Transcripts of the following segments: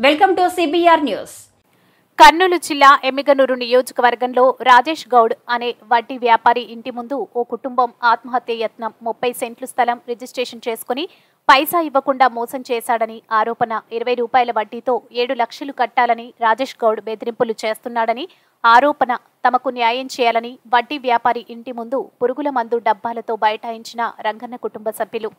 Welcome to CBR news. Kurnool జిల్లా ఎమ్మిగనూరు నియోజకవర్గంలో రాజేష్ గౌడ్ అనే వడ్డీ వ్యాపారి ఇంటి ముందు ఓ కుటుంబం ఆత్మహత్య యత్నం 30 సెంట్లు స్థలం రిజిస్ట్రేషన్ చేసుకుని పైసా ఇవ్వకుండా మోసం చేశాడని ఆరోపణ. 20 రూపాయల వడ్డీతో 7 లక్షలు కట్టాలని రాజేష్ గౌడ్ బెదిరింపులు చేస్తున్నాడని ఆరోపణ. తమకు న్యాయం చేయాలని వడ్డీ వ్యాపారి ఇంటి ముందు పురుగుల మందు డబ్బాలతో బైఠాయించిన రంగన్న కుటుంబ సభ్యులు.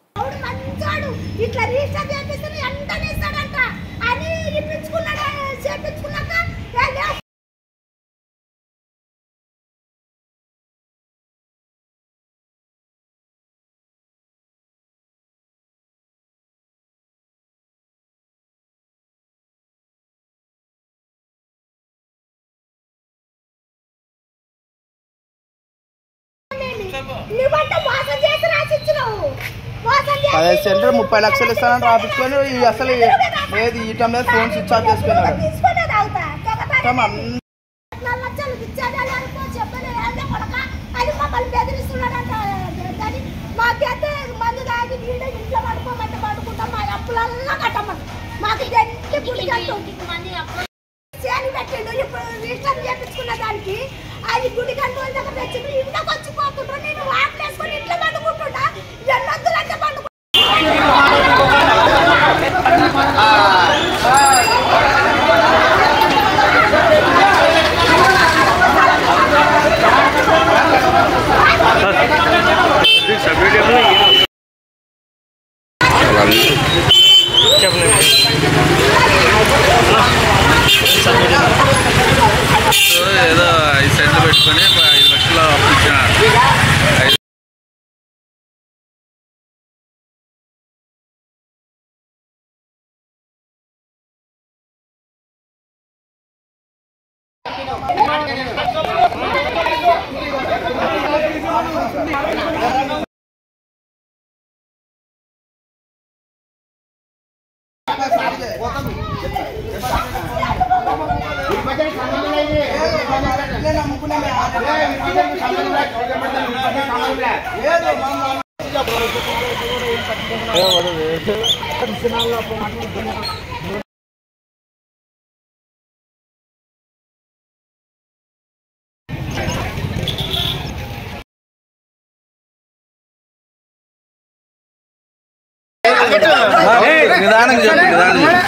పదహైదు సెంటర్ 30 లక్షలు ఇస్తానని రాపించుకొని అసలు ఏది ఈ టైం మీద ఫోన్ స్విచ్ ఆఫ్ చేసుకున్నాడు. దానికి అది గుడి కంటూ తెచ్చి ఇంట్లోకి వచ్చిపోతుంటా నేను వాటేసుకొని ఇంట్లో పండుకుంటుంటా ఎన్నొద్దులంటే పండుకుంటా. ఏదో 5 సెంట్లు పెట్టుకొని 5 లక్షలు అప్పు ఇచ్చినాడు. నిదానంగా చెప్పు, నిదానంగా